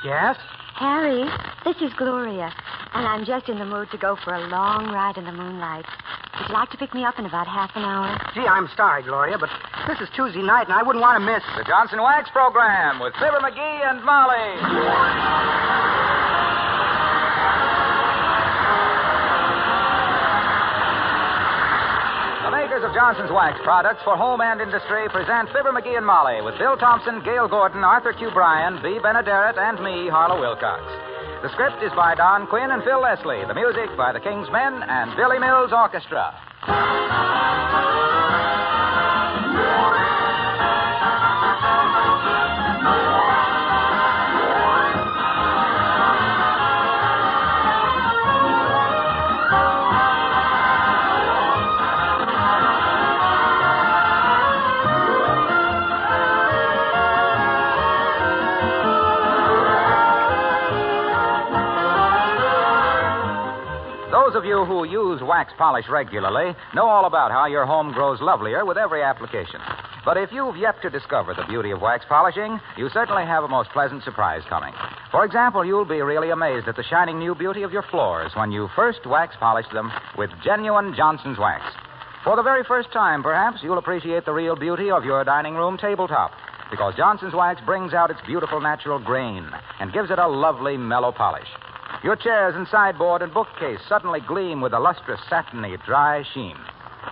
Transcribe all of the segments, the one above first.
Yes? Harry, this is Gloria, and I'm just in the mood to go for a long ride in the moonlight. Would you like to pick me up in about half an hour? Gee, I'm sorry, Gloria, but this is Tuesday night, and I wouldn't want to miss the Johnson Wax Program with Fibber McGee and Molly. Makers of Johnson's Wax products for home and industry present Fibber McGee and Molly with Bill Thompson, Gail Gordon, Arthur Q. Bryan, B. Benaderet, and me, Harlow Wilcox. The script is by Don Quinn and Phil Leslie. The music by the King's Men and Billy Mills Orchestra. Those of you who use wax polish regularly know all about how your home grows lovelier with every application. But if you've yet to discover the beauty of wax polishing, you certainly have a most pleasant surprise coming. For example, you'll be really amazed at the shining new beauty of your floors when you first wax polish them with genuine Johnson's Wax. For the very first time, perhaps, you'll appreciate the real beauty of your dining room tabletop, because Johnson's Wax brings out its beautiful natural grain and gives it a lovely mellow polish. Your chairs and sideboard and bookcase suddenly gleam with a lustrous, satiny, dry sheen.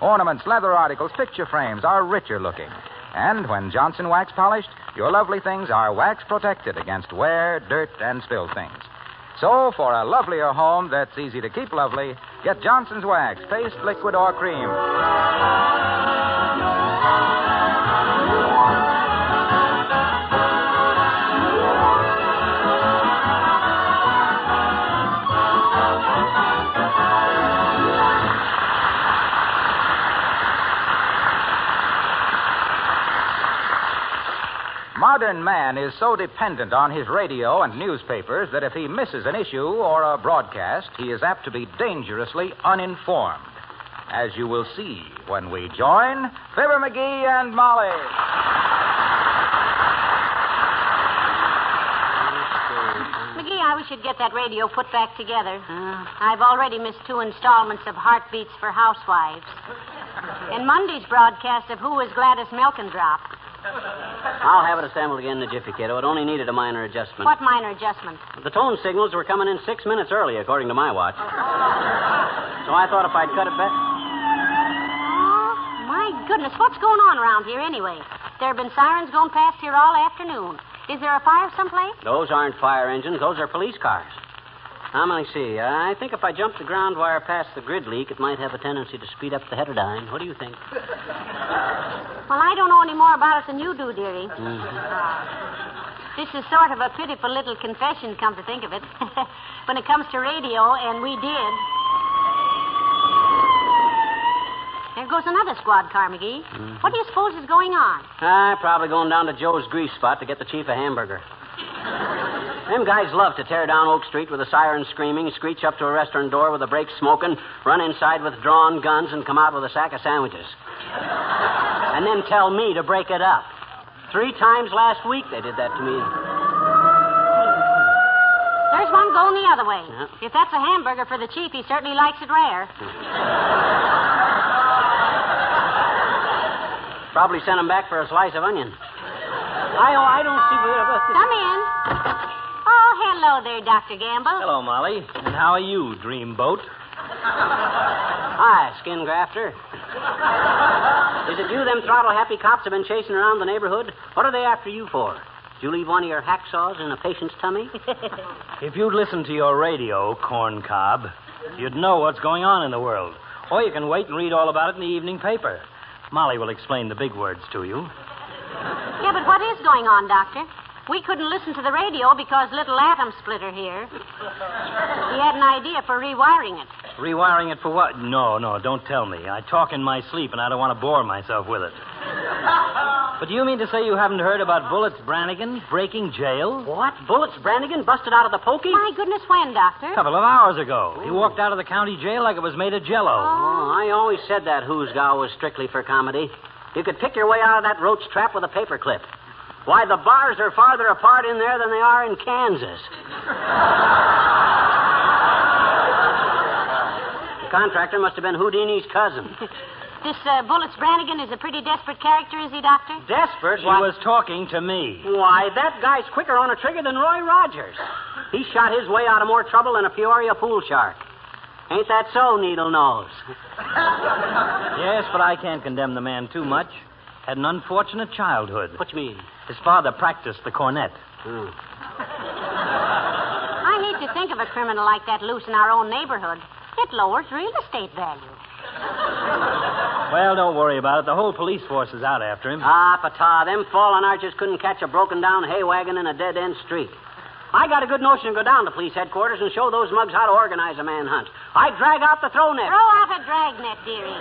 Ornaments, leather articles, picture frames are richer looking. And when Johnson Wax polished, your lovely things are wax protected against wear, dirt, and spilled things. So, for a lovelier home that's easy to keep lovely, get Johnson's Wax, paste, liquid, or cream. Modern man is so dependent on his radio and newspapers that if he misses an issue or a broadcast, he is apt to be dangerously uninformed. As you will see when we join Fibber McGee and Molly. McGee, we should get that radio put back together. I've already missed 2 installments of Heartbeats for Housewives. And Monday's broadcast of Who is Gladys Melkendrop. I'll have it assembled again in a jiffy, kiddo. It only needed a minor adjustment. What minor adjustment? The tone signals were coming in 6 minutes early, according to my watch. So I thought if I'd cut it back... Oh, my goodness. What's going on around here anyway? There have been sirens going past here all afternoon. Is there a fire someplace? Those aren't fire engines. Those are police cars. Now, let me see. I think if I jumped the ground wire past the grid leak, it might have a tendency to speed up the heterodyne. What do you think? Well, I don't know any more about it than you do, dearie. Mm-hmm. This is sort of a pitiful little confession, come to think of it. When it comes to radio, and we did. There goes another squad car, McGee. Mm-hmm. What do you suppose is going on? Probably going down to Joe's grease spot to get the chief a hamburger. Them guys love to tear down Oak Street with a siren screaming, screech up to a restaurant door with the brakes smoking, run inside with drawn guns, and come out with a sack of sandwiches. And then tell me to break it up. 3 times last week they did that to me. There's one going the other way. Yeah. If that's a hamburger for the chief, he certainly likes it rare. Probably sent him back for a slice of onion. I don't see... Come in. Oh, hello there, Dr. Gamble. Hello, Molly. And how are you, Dreamboat? Hi, skin grafter. Is it you them throttle-happy cops have been chasing around the neighborhood? What are they after you for? Did you leave one of your hacksaws in a patient's tummy? If you'd listen to your radio, corn cob, you'd know what's going on in the world. Or you can wait and read all about it in the evening paper. Molly will explain the big words to you. Yeah, but what is going on, Doctor? We couldn't listen to the radio because little atom splitter here. He had an idea for rewiring it. Rewiring it for what? No, don't tell me. I talk in my sleep, and I don't want to bore myself with it. But do you mean to say you haven't heard about Bullets Brannigan breaking jail? What? Bullets Brannigan busted out of the pokey? My goodness, when, Doctor? A couple of hours ago. He walked out of the county jail like it was made of jello. Oh, I always said that Who's Gal was strictly for comedy. You could pick your way out of that roach trap with a paper clip. Why, the bars are farther apart in there than they are in Kansas. The contractor must have been Houdini's cousin. This Bullets Brannigan is a pretty desperate character, is he, Doctor? Desperate? She was talking to me. Why, that guy's quicker on a trigger than Roy Rogers. He shot his way out of more trouble than a Peoria pool shark. Ain't that so, Needle Nose? Yes, but I can't condemn the man too much. Had an unfortunate childhood. What you mean? His father practiced the cornet. I hate to think of a criminal like that loose in our own neighborhood. It lowers real estate value. Well, don't worry about it. The whole police force is out after him. Ah, pata, them fallen arches couldn't catch a broken-down hay wagon in a dead-end street. I got a good notion to go down to police headquarters and show those mugs how to organize a manhunt. I'd drag out the throw net. Throw out a dragnet, dearie.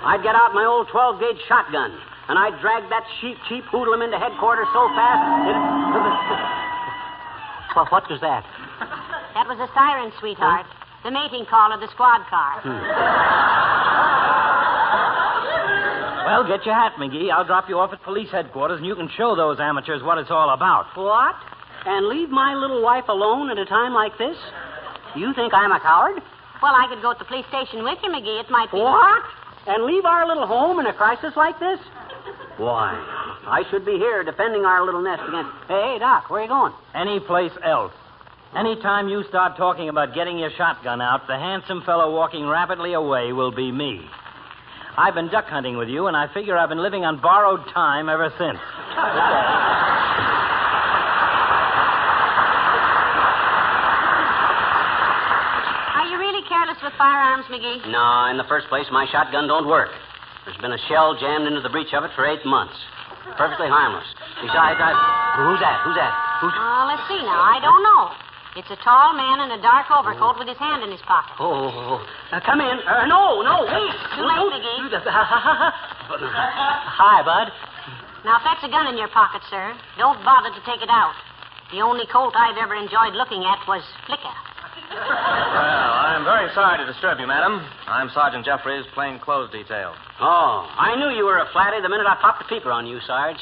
I'd get out my old 12-gauge shotgun, and I'd drag that cheap hoodlum into headquarters so fast Well, what was that? That was a siren, sweetheart. Huh? The mating call of the squad car. Well, get your hat, McGee. I'll drop you off at police headquarters, and you can show those amateurs what it's all about. What? And leave my little wife alone at a time like this? You think I'm a coward? Well, I could go to the police station with you, McGee. It might be... What? And leave our little home in a crisis like this? Why, I should be here defending our little nest against... Hey, Doc, where are you going? Any place else. Anytime you start talking about getting your shotgun out, the handsome fellow walking rapidly away will be me. I've been duck hunting with you, and I figure I've been living on borrowed time ever since. Are you really careless with firearms, McGee? No, in the first place, my shotgun don't work. There's been a shell jammed into the breech of it for 8 months. Perfectly harmless. Besides, Who's that? Let's see now. I don't know. It's a tall man in a dark overcoat with his hand in his pocket. Come in. No, wait. Too late, McGee. Hi, Bud. Now, if that's a gun in your pocket, sir, don't bother to take it out. The only Colt I've ever enjoyed looking at was Flicker. Well, I'm very sorry to disturb you, madam. I'm Sergeant Jeffries, plainclothes detail. Oh, I knew you were a flatty the minute I popped the peeper on you, Sarge.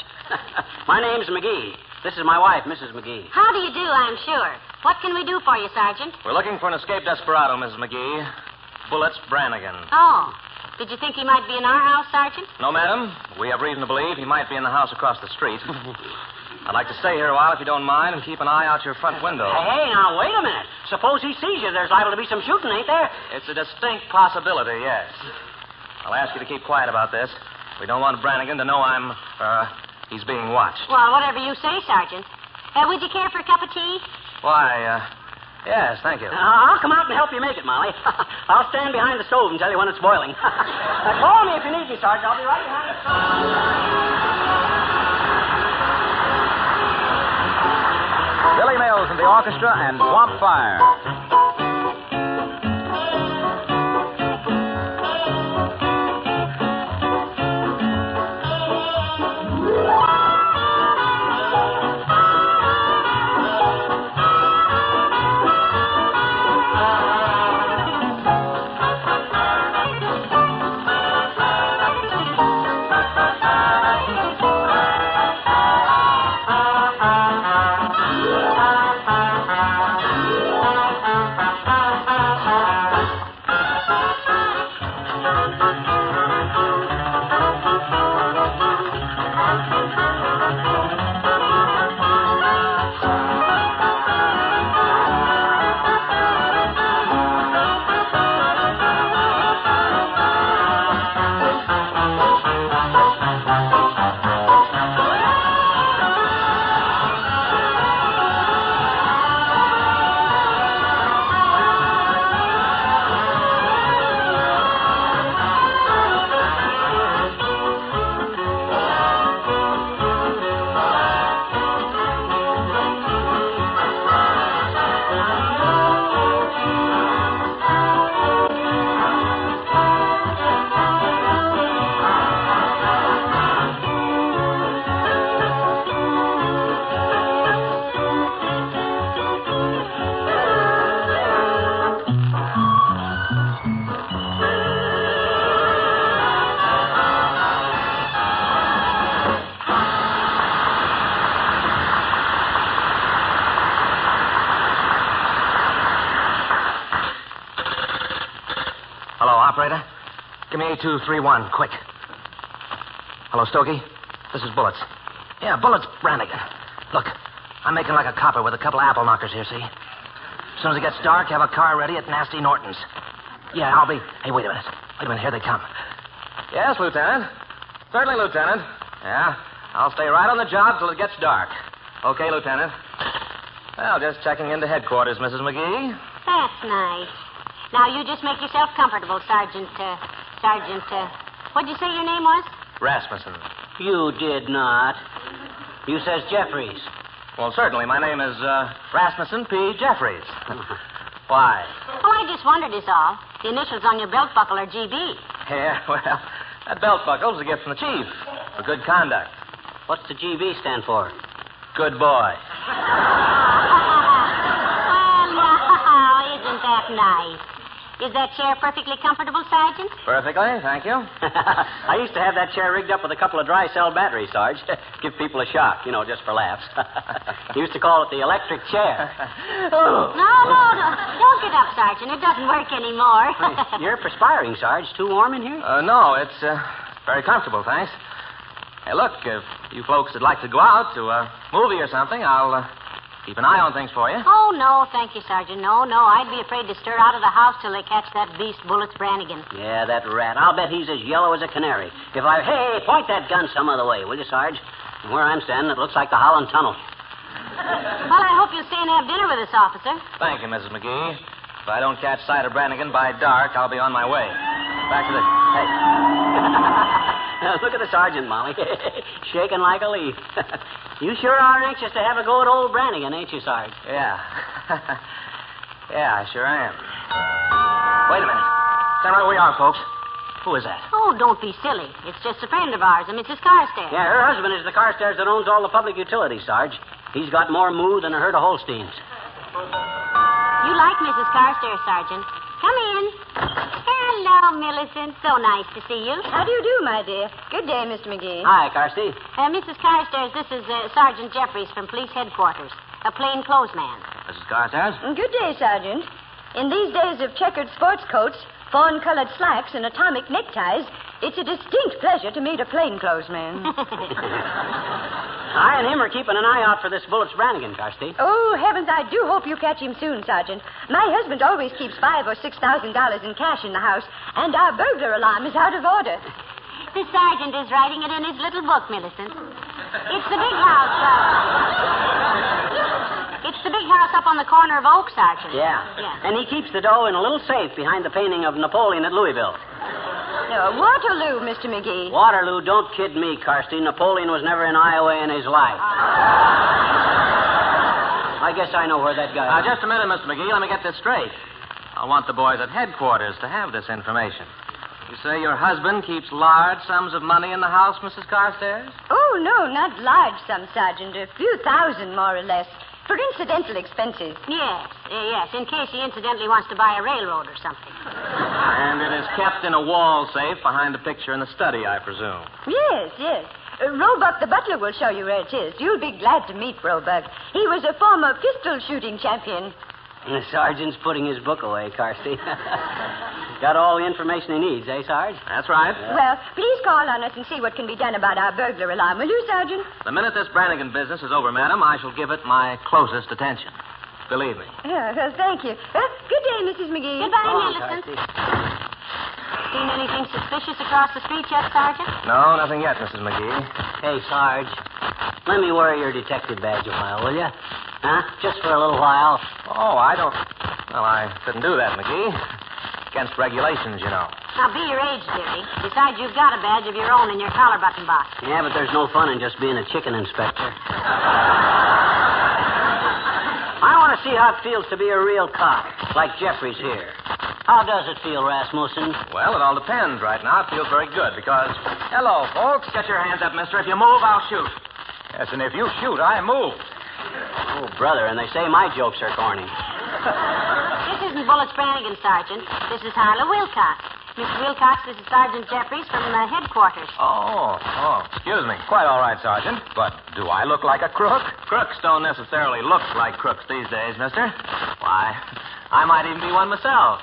My name's McGee. This is my wife, Mrs. McGee. How do you do, I'm sure. What can we do for you, Sergeant? We're looking for an escaped desperado, Mrs. McGee. Bullets Brannigan. Oh. Did you think he might be in our house, Sergeant? No, madam. We have reason to believe he might be in the house across the street. I'd like to stay here a while, if you don't mind, and keep an eye out your front window. Hey, now, wait a minute. Suppose he sees you. There's liable to be some shooting, ain't there? It's a distinct possibility, yes. I'll ask you to keep quiet about this. We don't want Brannigan to know he's being watched. Well, whatever you say, Sergeant. Would you care for a cup of tea? Why, yes, thank you. I'll come out and help you make it, Molly. I'll stand behind the stove and tell you when it's boiling. Call me if you need me, Sarge. I'll be right behind the stove. Billy Mills and the orchestra and Swamp Fire. A231, quick. Hello, Stokey. This is Bullets. Yeah, Bullets Brannigan. Look, I'm making like a copper with a couple of apple knockers here, see? As soon as it gets dark, have a car ready at Nasty Norton's. Yeah, I'll be... Hey, wait a minute. Here they come. Yes, Lieutenant. Certainly, Lieutenant. Yeah, I'll stay right on the job till it gets dark. Okay, Lieutenant. Well, just checking into headquarters, Mrs. McGee. That's nice. Now, you just make yourself comfortable, Sergeant. What'd you say your name was? Rasmussen. You did not. You says Jeffries. Well, certainly. My name is Rasmussen P. Jeffries. Why? Oh, I just wondered is all. The initials on your belt buckle are GB. Yeah, well, that belt buckle's a gift from the chief for good conduct. What's the GB stand for? Good boy. Well, now, isn't that nice? Is that chair perfectly comfortable, Sergeant? Perfectly, thank you. I used to have that chair rigged up with a couple of dry cell batteries, Sarge. Give people a shock, just for laughs. Used to call it the electric chair. No. Don't get up, Sergeant. It doesn't work anymore. You're perspiring, Sarge. Too warm in here? No, it's very comfortable, thanks. Hey, look, if you folks would like to go out to a movie or something, I'll keep an eye on things for you. Oh, no, thank you, Sergeant. No. I'd be afraid to stir out of the house till they catch that beast, Bullets Brannigan. Yeah, that rat. I'll bet he's as yellow as a canary. Hey, point that gun some other way, will you, Sarge? From where I'm standing, it looks like the Holland Tunnel. Well, I hope you'll stay and have dinner with us, officer. Thank you, Mrs. McGee. If I don't catch sight of Brannigan by dark, I'll be on my way. Back to the... Hey. Look at the sergeant, Molly. Shaking like a leaf. You sure are anxious to have a go at old Brannigan, ain't you, Sarge? Yeah. Yeah, I sure am. Wait a minute. Stand right where we are, folks. Who is that? Oh, don't be silly. It's just a friend of ours, Mrs. Carstairs. Yeah, her husband is the Carstairs that owns all the public utilities, Sarge. He's got more moo than a herd of Holsteins. You like Mrs. Carstairs, Sergeant. Come in. Hello, Millicent. So nice to see you. How do you do, my dear? Good day, Mr. McGee. Hi, Carsty. Mrs. Carstairs, this is Sergeant Jeffries from police headquarters. A plainclothes man. Mrs. Carstairs? Good day, Sergeant. In these days of checkered sports coats, fawn-colored slacks, and atomic neckties, it's a distinct pleasure to meet a plainclothes man. I and him are keeping an eye out for this Bullets Brannigan, Carsty. Oh, heavens, I do hope you catch him soon, Sergeant. My husband always keeps $5,000 or $6,000 in cash in the house, and our burglar alarm is out of order. The sergeant is writing it in his little book, Millicent. It's the big house. It's the big house up on the corner of Oak, Sergeant. Yeah. And he keeps the dough in a little safe behind the painting of Napoleon at Louisville. Waterloo, Mr. McGee. Waterloo, don't kid me, Carsty. Napoleon was never in Iowa in his life. I guess I know where that guy is. Just a minute, Mr. McGee. Let me get this straight. I want the boys at headquarters to have this information. You say your husband keeps large sums of money in the house, Mrs. Carstairs? Oh, no, not large sums, Sergeant. A few thousand, more or less. For incidental expenses. Yes, in case he incidentally wants to buy a railroad or something. And it is kept in a wall safe behind the picture in the study, I presume. Yes. Roebuck the butler will show you where it is. You'll be glad to meet Roebuck. He was a former pistol shooting champion. The sergeant's putting his book away, Carsty. Got all the information he needs, eh, Sarge? That's right. Well, please call on us and see what can be done about our burglar alarm, will you, Sergeant? The minute this Brannigan business is over, madam, I shall give it my closest attention. Believe me. Thank you. Good day, Mrs. McGee. Goodbye, Millicent. Seen anything suspicious across the street yet, Sergeant? No, nothing yet, Mrs. McGee. Hey, Sarge, let me wear your detective badge a while, will you? Huh? Just for a little while. Oh, I don't... Well, I couldn't do that, McGee. Against regulations, you know. Now, be your age, dearie. Besides, you've got a badge of your own in your collar button box. Yeah, but there's no fun in just being a chicken inspector. I want to see how it feels to be a real cop, like Jeffries here. How does it feel, Rasmussen? Well, it all depends. Right now, it feels very good because... Hello, folks. Get your hands up, mister. If you move, I'll shoot. Yes, and if you shoot, I move. Oh, brother, and they say my jokes are corny. This isn't Bullets Brannigan, Sergeant. This is Harlow Wilcox. Mr. Wilcox, this is Sergeant Jeffries from headquarters. Oh, excuse me. Quite all right, Sergeant. But do I look like a crook? Crooks don't necessarily look like crooks these days, mister. Why, I might even be one myself.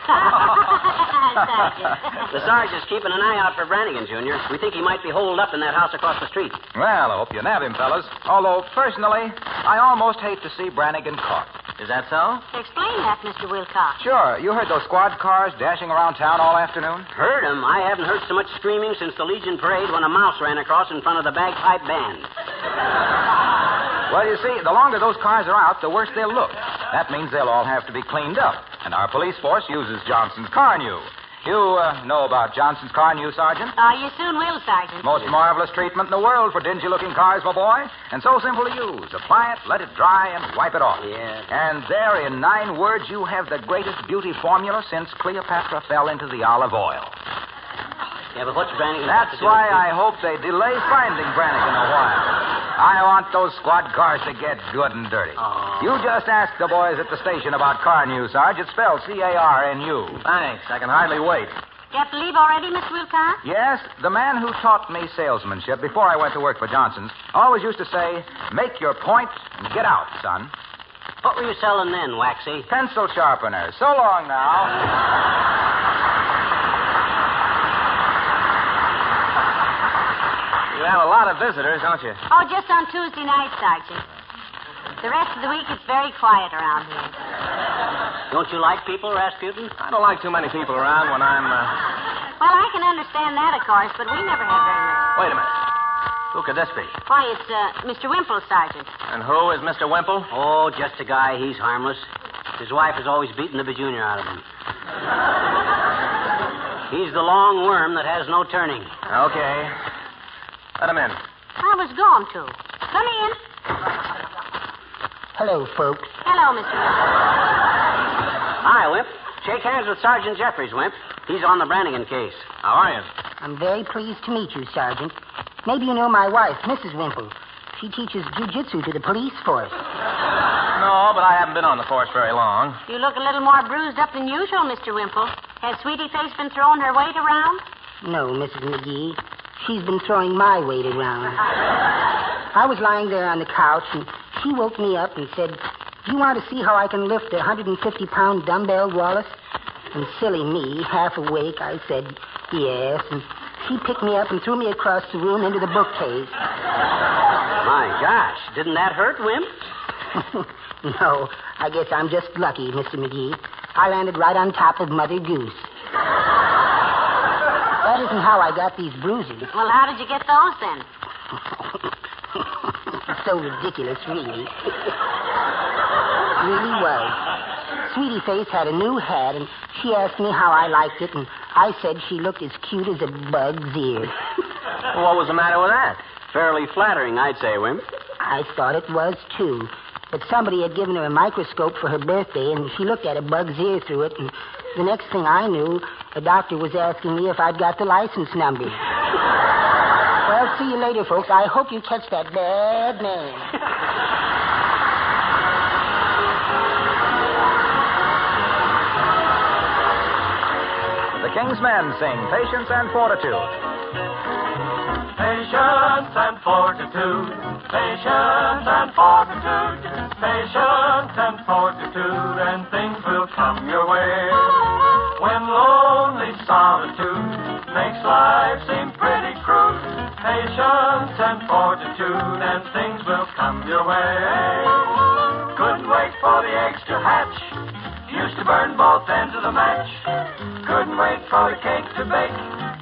The Sarge is keeping an eye out for Brannigan, Junior. We think he might be holed up in that house across the street. Well, I hope you nab him, fellas. Although, personally, I almost hate to see Brannigan caught. Is that so? Explain that, Mr. Wilcox. Sure. You heard those squad cars dashing around town all afternoon? Heard him? I haven't heard so much screaming since the Legion parade when a mouse ran across in front of the bagpipe band. Well, you see, the longer those cars are out, the worse they'll look. That means they'll all have to be cleaned up. And our police force uses Johnson's car new. You know about Johnson's car new, Sergeant? You soon will, Sergeant. Most marvelous treatment in the world for dingy-looking cars, my boy. And so simple to use. Apply it, let it dry, and wipe it off. Yeah. And there, in 9 words, you have the greatest beauty formula since Cleopatra fell into the olive oil. Yeah, but what's Brannigan? That's why I hope they delay finding Brannigan a while. I want those squad cars to get good and dirty. Oh. You just ask the boys at the station about car news, Sarge. It's spelled C-A-R-N-U. Thanks. I can hardly wait. You have to leave already, Mr. Wilcox? Yes, the man who taught me salesmanship before I went to work for Johnson's always used to say, make your point and get out, son. What were you selling then, Waxy? Pencil sharpeners. So long now. You have a lot of visitors, don't you? Oh, just on Tuesday night, Sergeant. The rest of the week, it's very quiet around here. Don't you like people, Rasputin? I don't like too many people around when I'm, Well, I can understand that, of course, but we never have very much. Wait a minute. Who could this be? Why, it's Mr. Wimple, Sergeant. And who is Mr. Wimple? Oh, just a guy. He's harmless. His wife is always beating the bajunior out of him. He's the long worm that has no turning. Okay. Let him in. I was going to. Come in. Hello, folks. Hello, Mr. Wimple. Hi, Wimp. Shake hands with Sergeant Jeffries, Wimp. He's on the Brannigan case. How are you? I'm very pleased to meet you, Sergeant. Maybe you know my wife, Mrs. Wimple. She teaches jiu-jitsu to the police force. No, but I haven't been on the force very long. You look a little more bruised up than usual, Mr. Wimple. Has Sweetie Face been throwing her weight around? No, Mrs. McGee. She's been throwing my weight around. I was lying there on the couch, and she woke me up and said, do you want to see how I can lift a 150-pound dumbbell, Wallace? And silly me, half awake, I said, yes. And she picked me up and threw me across the room into the bookcase. My gosh, didn't that hurt, Wimp? No, I guess I'm just lucky, Mr. McGee. I landed right on top of Mother Goose. That isn't how I got these bruises. Well, how did you get those, then? It's so ridiculous, really. Really was. Sweetie Face had a new hat, and she asked me how I liked it, and I said she looked as cute as a bug's ear. What was the matter with that? Fairly flattering, I'd say, Wimp. I thought it was, too. But somebody had given her a microscope for her birthday, and she looked at a bug's ear through it, and the next thing I knew, the doctor was asking me if I'd got the license number. Well, see you later, folks. I hope you catch that bad man. The King's Men sing Patience and Fortitude. Patience and fortitude, patience and fortitude, patience and fortitude, and things will come your way. When lonely solitude makes life seem pretty crude, patience and fortitude, and things will come your way. Couldn't wait for the eggs to hatch, used to burn both ends of the match. Couldn't wait for the cake to bake,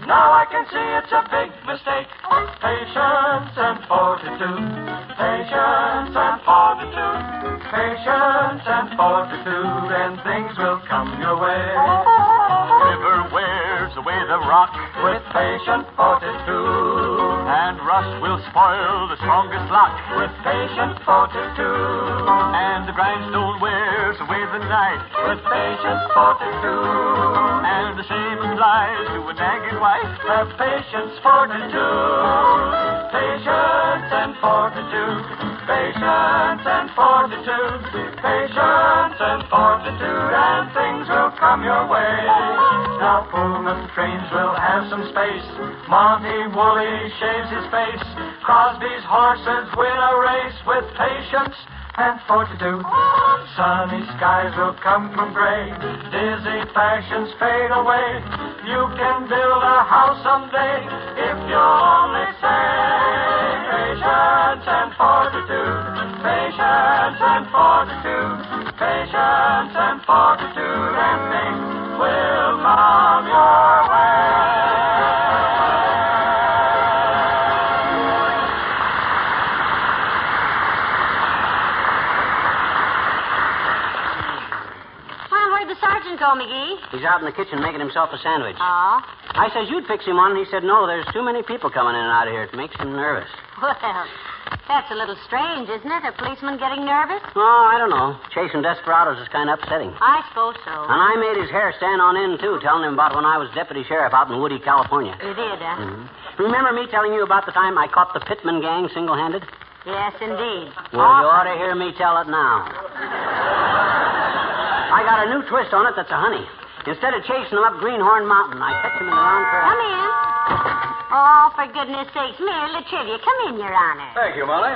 now I can see it's a big mistake. Patience and fortitude, patience and fortitude, patience and fortitude, and things will come your way. River wears away the rock with patient fortitude, and rust will spoil the strongest lock with patient fortitude, and the grindstone wears away the night with patient fortitude, and the same applies to a nagging wife. Have patience, fortitude, patience and fortitude, patience and fortitude, patience and fortitude, and things will come your way. Now Pullman trains will have some space, Monty Woolley shaves his face, Crosby's horses win a race with patience and fortitude. Sunny skies will come from gray, dizzy passions fade away. You can build a house someday if you only say patience and fortitude, patience and fortitude, patience and fortitude, and things will come your way. Sergeant go, McGee? He's out in the kitchen making himself a sandwich. Oh? I says you'd fix him one, and he said no, there's too many people coming in and out of here. It makes him nervous. Well, that's a little strange, isn't it? A policeman getting nervous? Oh, I don't know. Chasing desperados is kind of upsetting. I suppose so. And I made his hair stand on end, too, telling him about when I was deputy sheriff out in Woody, California. You did, huh? Mm-hmm. Remember me telling you about the time I caught the Pittman gang single-handed? Yes, indeed. Well, you ought to hear me tell it now. I got a new twist on it that's a honey. Instead of chasing them up Greenhorn Mountain, I fetched them in the wrong trail. Come in. Oh, for goodness sakes, merely trivia. Come in, Your Honor. Thank you, Molly.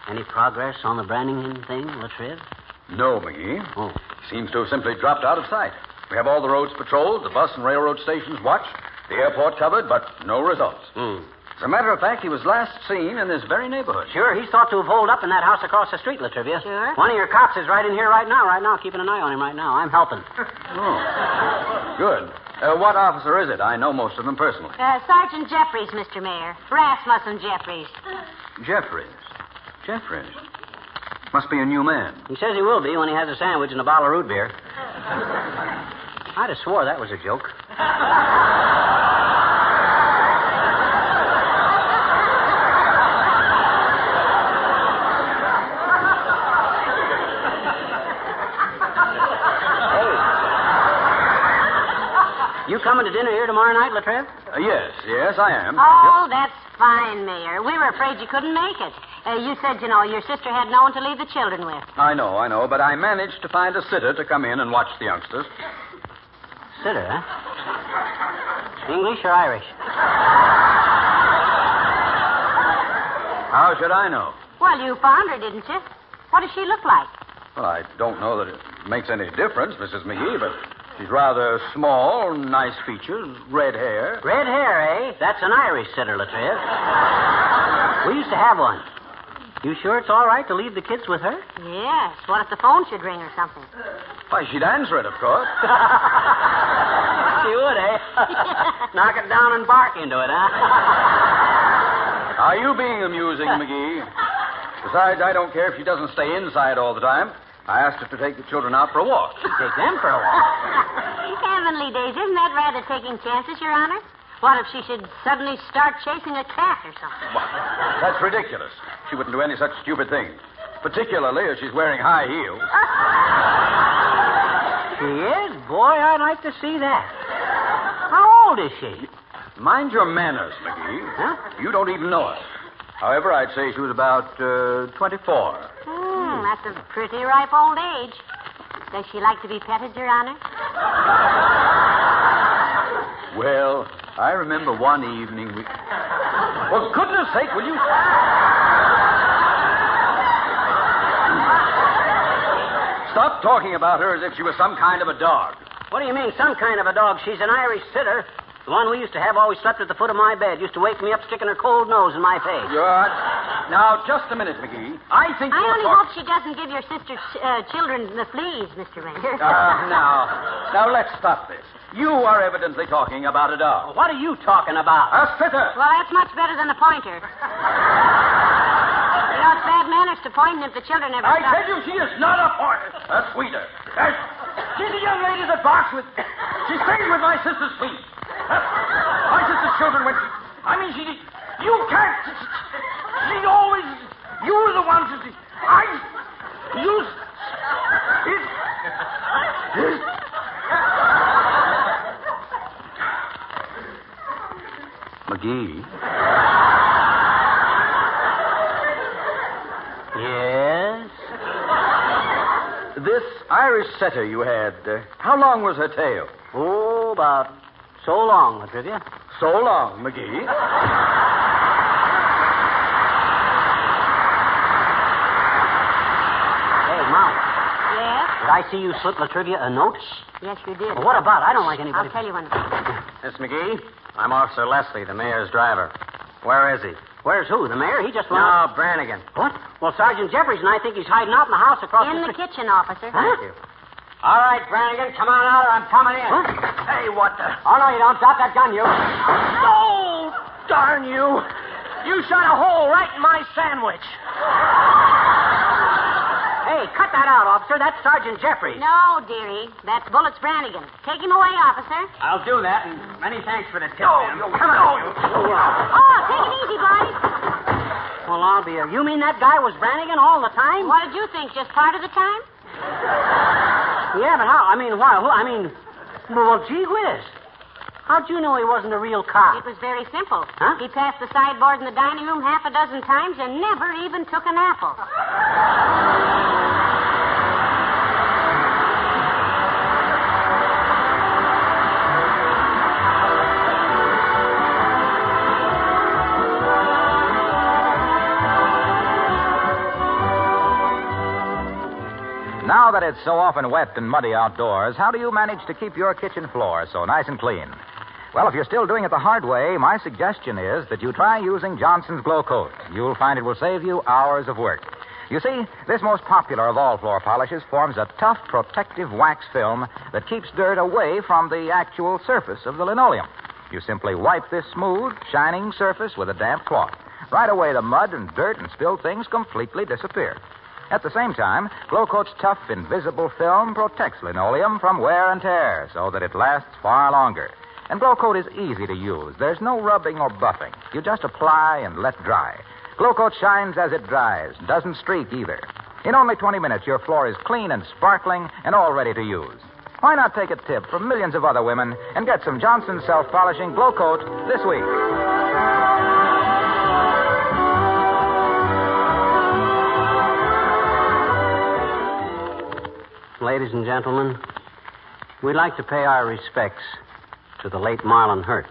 Any progress on the Brannigan thing, Latriv? No, McGee. Oh. Seems to have simply dropped out of sight. We have all the roads patrolled, the bus and railroad stations watched, the airport covered, but no results. As a matter of fact, he was last seen in this very neighborhood. Sure, he's thought to have holed up in that house across the street, Latrivia. Sure. One of your cops is right in here right now, keeping an eye on him right now. I'm helping. Oh, good. What officer is it? I know most of them personally. Sergeant Jeffries, Mr. Mayor. Rasmussen Jeffries. Jeffries. Must be a new man. He says he will be when he has a sandwich and a bottle of root beer. I'd have swore that was a joke. You coming to dinner here tomorrow night, Latrell? Yes, I am. Oh, that's fine, Mayor. We were afraid you couldn't make it. You said, your sister had no one to leave the children with. I know, but I managed to find a sitter to come in and watch the youngsters. Sitter, huh? English or Irish? How should I know? Well, you found her, didn't you? What does she look like? Well, I don't know that it makes any difference, Mrs. McGee, but she's rather small, nice features, red hair. Red hair, eh? That's an Irish sitter, Latriv. We used to have one. You sure it's all right to leave the kids with her? Yes. What if the phone should ring or something? Why, she'd answer it, of course. She would, eh? Knock it down and bark into it, huh? Are you being amusing, McGee? Besides, I don't care if she doesn't stay inside all the time. I asked her to take the children out for a walk. Take them for a walk? Heavenly days, isn't that rather taking chances, Your Honor? What if she should suddenly start chasing a cat or something? Well, that's ridiculous. She wouldn't do any such stupid thing. Particularly if she's wearing high heels. She is? Boy, I'd like to see that. How old is she? Mind your manners, McGee. Huh? You don't even know her. However, I'd say she was about 24. That's a pretty ripe old age. Does she like to be petted, Your Honor? Well, I remember one evening we... For goodness sake, will you... Stop talking about her as if she was some kind of a dog. What do you mean, some kind of a dog? She's an Irish sitter. The one we used to have always slept at the foot of my bed. Used to wake me up sticking her cold nose in my face. Now, just a minute, McGee. I only hope she doesn't give your sister's children the fleas, Mr. Mayor. Now, let's stop this. You are evidently talking about a dog. What are you talking about? A sitter. Well, that's much better than a pointer. It's bad manners to point if the children ever I stop. tell you, she is not a pointer. A sweeter. She's a young lady that barks with... She stays with my sister's feet. My sister's children went... she... You can't... She always... You were the ones that... You... McGee? Yes? This Irish setter you had, how long was her tail? Oh, about so long, Latrivia. So long, McGee. I see you slip Latrivia a note? Yes, you did. Well, what about? I don't like anybody... I'll tell you when. Miss McGee, I'm Officer Leslie, the mayor's driver. Where is he? Where's who? The mayor? He just went No, out. Brannigan. What? Well, Sergeant Jeffries and I think he's hiding out in the house across In the the kitchen, officer. Huh? Thank you. All right, Brannigan, come on out or I'm coming in. What? Hey, what the... Oh, no, you don't. Drop that gun, you. Oh, darn you. You shot a hole right in my sandwich. Hey, cut that out, officer. That's Sergeant Jeffries. No, dearie. That's Bullets Brannigan. Take him away, officer. I'll do that, and many thanks for the tip, man. Come on. Oh, take it easy, boys. Well, I'll be... You mean that guy was Brannigan all the time? What did you think? Just part of the time? Yeah, but how? I mean, why? I mean, well, gee whiz. How'd you know he wasn't a real cop? It was very simple. Huh? He passed the sideboard in the dining room half a dozen times and never even took an apple. Now that it's so often wet and muddy outdoors, how do you manage to keep your kitchen floor so nice and clean? Well, if you're still doing it the hard way, my suggestion is that you try using Johnson's Glow Coat. You'll find it will save you hours of work. You see, this most popular of all floor polishes forms a tough, protective wax film that keeps dirt away from the actual surface of the linoleum. You simply wipe this smooth, shining surface with a damp cloth. Right away, the mud and dirt and spilled things completely disappear. At the same time, Glow Coat's tough, invisible film protects linoleum from wear and tear so that it lasts far longer. And Glow Coat is easy to use. There's no rubbing or buffing. You just apply and let dry. Glow Coat shines as it dries, doesn't streak either. In only 20 minutes, your floor is clean and sparkling and all ready to use. Why not take a tip from millions of other women and get some Johnson self-polishing Glow Coat this week? Ladies and gentlemen, we'd like to pay our respects to the late Marlin Hurt,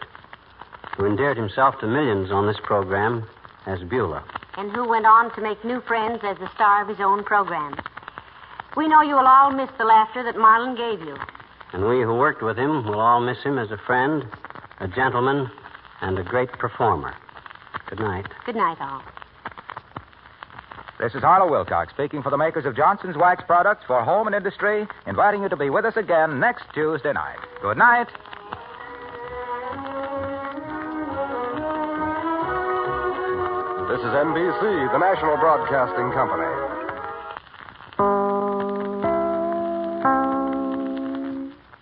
who endeared himself to millions on this program as Beulah. And who went on to make new friends as the star of his own program. We know you will all miss the laughter that Marlin gave you. And we who worked with him will all miss him as a friend, a gentleman, and a great performer. Good night. Good night, all. This is Harlow Wilcox speaking for the makers of Johnson's Wax Products for Home and Industry, inviting you to be with us again next Tuesday night. Good night. This is NBC, the national broadcasting company.